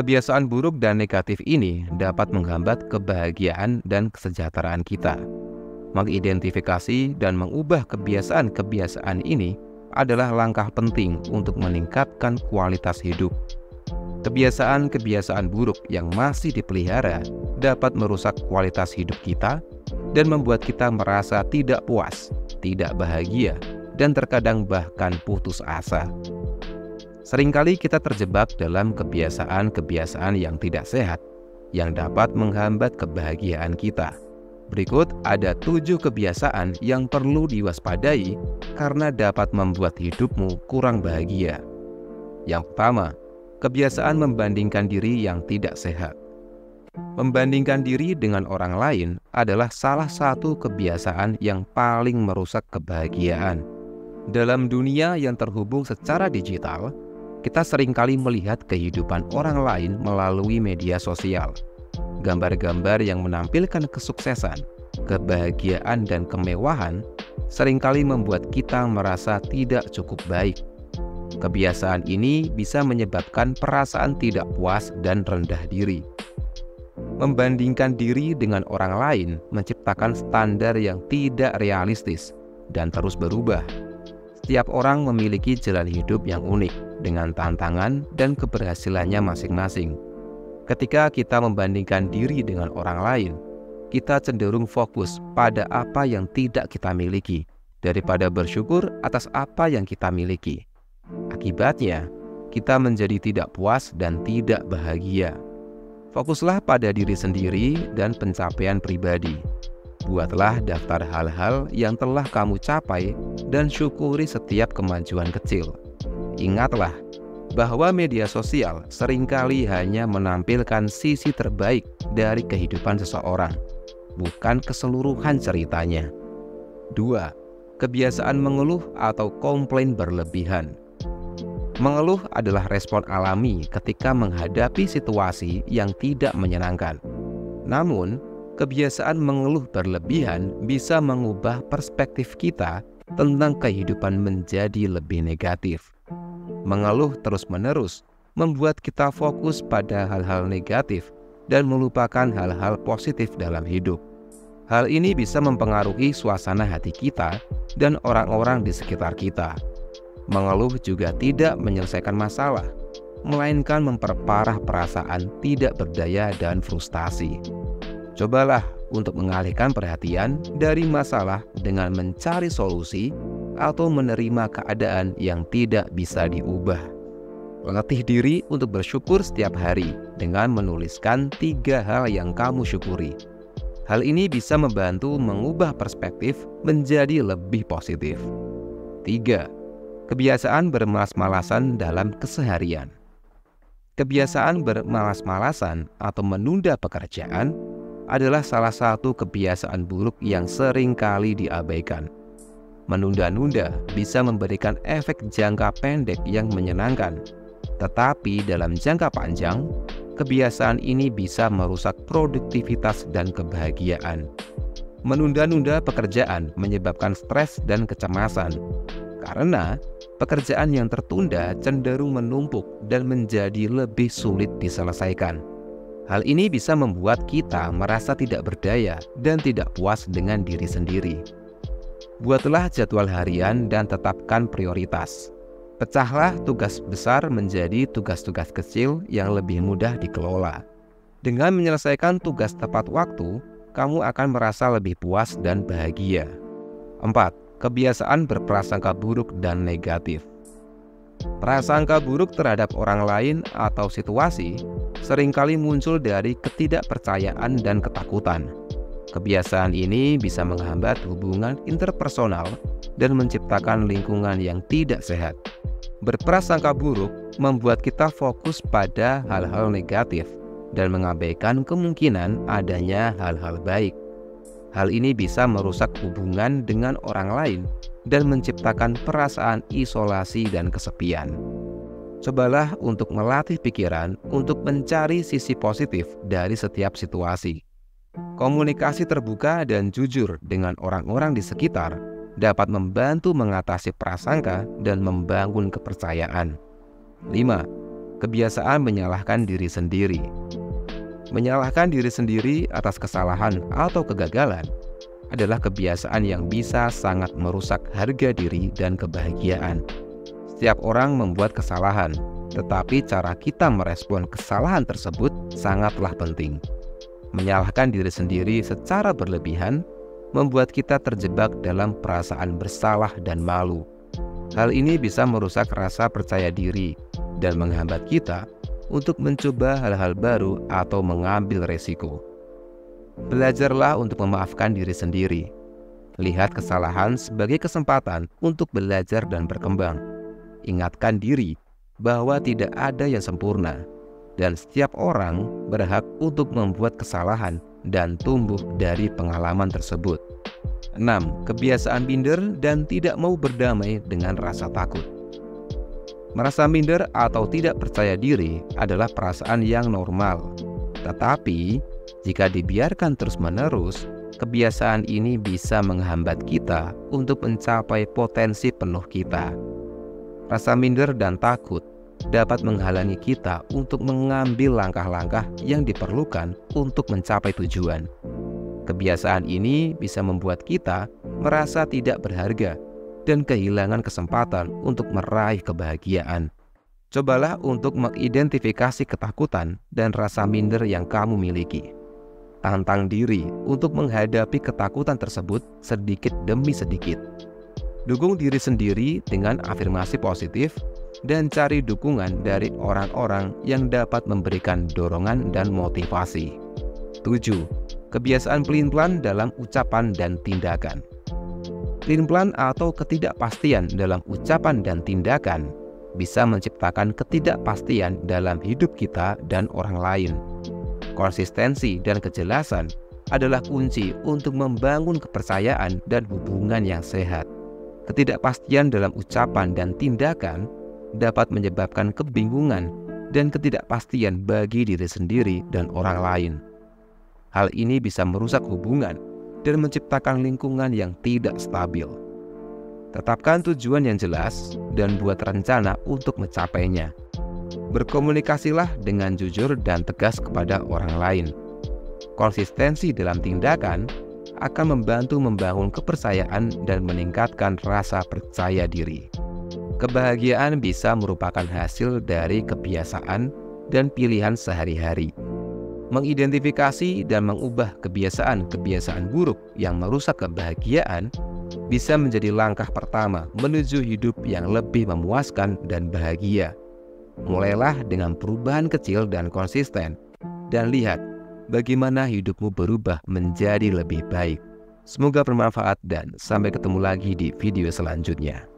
Kebiasaan buruk dan negatif ini dapat menghambat kebahagiaan dan kesejahteraan kita. Mengidentifikasi dan mengubah kebiasaan-kebiasaan ini adalah langkah penting untuk meningkatkan kualitas hidup. Kebiasaan-kebiasaan buruk yang masih dipelihara dapat merusak kualitas hidup kita dan membuat kita merasa tidak puas, tidak bahagia, dan terkadang bahkan putus asa. Seringkali kita terjebak dalam kebiasaan-kebiasaan yang tidak sehat yang dapat menghambat kebahagiaan kita. Berikut ada 7 kebiasaan yang perlu diwaspadai karena dapat membuat hidupmu kurang bahagia. Yang pertama, kebiasaan membandingkan diri yang tidak sehat. Membandingkan diri dengan orang lain adalah salah satu kebiasaan yang paling merusak kebahagiaan. Dalam dunia yang terhubung secara digital, kita seringkali melihat kehidupan orang lain melalui media sosial. Gambar-gambar yang menampilkan kesuksesan, kebahagiaan, dan kemewahan seringkali membuat kita merasa tidak cukup baik. Kebiasaan ini bisa menyebabkan perasaan tidak puas dan rendah diri. Membandingkan diri dengan orang lain menciptakan standar yang tidak realistis dan terus berubah. Setiap orang memiliki jalan hidup yang unik dengan tantangan dan keberhasilannya masing-masing. Ketika kita membandingkan diri dengan orang lain, kita cenderung fokus pada apa yang tidak kita miliki daripada bersyukur atas apa yang kita miliki. Akibatnya, kita menjadi tidak puas dan tidak bahagia. Fokuslah pada diri sendiri dan pencapaian pribadi. Buatlah daftar hal-hal yang telah kamu capai dan syukuri setiap kemajuan kecil. Ingatlah bahwa media sosial seringkali hanya menampilkan sisi terbaik dari kehidupan seseorang, bukan keseluruhan ceritanya. 2. Kebiasaan mengeluh atau komplain berlebihan. Mengeluh adalah respon alami ketika menghadapi situasi yang tidak menyenangkan. Namun, kebiasaan mengeluh berlebihan bisa mengubah perspektif kita tentang kehidupan menjadi lebih negatif. Mengeluh terus-menerus membuat kita fokus pada hal-hal negatif dan melupakan hal-hal positif dalam hidup. Hal ini bisa mempengaruhi suasana hati kita dan orang-orang di sekitar kita. Mengeluh juga tidak menyelesaikan masalah, melainkan memperparah perasaan tidak berdaya dan frustasi. Cobalah untuk mengalihkan perhatian dari masalah dengan mencari solusi atau menerima keadaan yang tidak bisa diubah. Latih diri untuk bersyukur setiap hari dengan menuliskan 3 hal yang kamu syukuri. Hal ini bisa membantu mengubah perspektif menjadi lebih positif. 3. Kebiasaan bermalas-malasan dalam keseharian. Kebiasaan bermalas-malasan atau menunda pekerjaan adalah salah satu kebiasaan buruk yang sering kali diabaikan. Menunda-nunda bisa memberikan efek jangka pendek yang menyenangkan, tetapi dalam jangka panjang, kebiasaan ini bisa merusak produktivitas dan kebahagiaan. Menunda-nunda pekerjaan menyebabkan stres dan kecemasan, karena pekerjaan yang tertunda cenderung menumpuk dan menjadi lebih sulit diselesaikan. Hal ini bisa membuat kita merasa tidak berdaya dan tidak puas dengan diri sendiri. Buatlah jadwal harian dan tetapkan prioritas. Pecahlah tugas besar menjadi tugas-tugas kecil yang lebih mudah dikelola. Dengan menyelesaikan tugas tepat waktu, kamu akan merasa lebih puas dan bahagia. 4. Kebiasaan berprasangka buruk dan negatif. Prasangka buruk terhadap orang lain atau situasi seringkali muncul dari ketidakpercayaan dan ketakutan. Kebiasaan ini bisa menghambat hubungan interpersonal dan menciptakan lingkungan yang tidak sehat. Berprasangka buruk membuat kita fokus pada hal-hal negatif dan mengabaikan kemungkinan adanya hal-hal baik. Hal ini bisa merusak hubungan dengan orang lain dan menciptakan perasaan isolasi dan kesepian. Cobalah untuk melatih pikiran untuk mencari sisi positif dari setiap situasi. Komunikasi terbuka dan jujur dengan orang-orang di sekitar dapat membantu mengatasi prasangka dan membangun kepercayaan. 5. Kebiasaan menyalahkan diri sendiri. Menyalahkan diri sendiri atas kesalahan atau kegagalan adalah kebiasaan yang bisa sangat merusak harga diri dan kebahagiaan. Setiap orang membuat kesalahan, tetapi cara kita merespon kesalahan tersebut sangatlah penting. Menyalahkan diri sendiri secara berlebihan membuat kita terjebak dalam perasaan bersalah dan malu. Hal ini bisa merusak rasa percaya diri dan menghambat kita untuk mencoba hal-hal baru atau mengambil resiko. Belajarlah untuk memaafkan diri sendiri. Lihat kesalahan sebagai kesempatan untuk belajar dan berkembang. Ingatkan diri bahwa tidak ada yang sempurna, dan setiap orang berhak untuk membuat kesalahan dan tumbuh dari pengalaman tersebut. 6. Kebiasaan minder dan tidak mau berdamai dengan rasa takut. Merasa minder atau tidak percaya diri adalah perasaan yang normal. Tetapi, jika dibiarkan terus-menerus, kebiasaan ini bisa menghambat kita untuk mencapai potensi penuh kita. Rasa minder dan takut dapat menghalangi kita untuk mengambil langkah-langkah yang diperlukan untuk mencapai tujuan. Kebiasaan ini bisa membuat kita merasa tidak berharga dan kehilangan kesempatan untuk meraih kebahagiaan. Cobalah untuk mengidentifikasi ketakutan dan rasa minder yang kamu miliki. Tantang diri untuk menghadapi ketakutan tersebut sedikit demi sedikit. Dukung diri sendiri dengan afirmasi positif dan cari dukungan dari orang-orang yang dapat memberikan dorongan dan motivasi. 7. Kebiasaan pelin-pelan dalam ucapan dan tindakan. Pelin-pelan atau ketidakpastian dalam ucapan dan tindakan bisa menciptakan ketidakpastian dalam hidup kita dan orang lain. Konsistensi dan kejelasan adalah kunci untuk membangun kepercayaan dan hubungan yang sehat. Ketidakpastian dalam ucapan dan tindakan dapat menyebabkan kebingungan dan ketidakpastian bagi diri sendiri dan orang lain. Hal ini bisa merusak hubungan dan menciptakan lingkungan yang tidak stabil. Tetapkan tujuan yang jelas dan buat rencana untuk mencapainya. Berkomunikasilah dengan jujur dan tegas kepada orang lain. Konsistensi dalam tindakan akan membantu membangun kepercayaan dan meningkatkan rasa percaya diri. Kebahagiaan bisa merupakan hasil dari kebiasaan dan pilihan sehari-hari. Mengidentifikasi dan mengubah kebiasaan-kebiasaan buruk yang merusak kebahagiaan bisa menjadi langkah pertama menuju hidup yang lebih memuaskan dan bahagia. Mulailah dengan perubahan kecil dan konsisten, dan lihat bagaimana hidupmu berubah menjadi lebih baik. Semoga bermanfaat dan sampai ketemu lagi di video selanjutnya.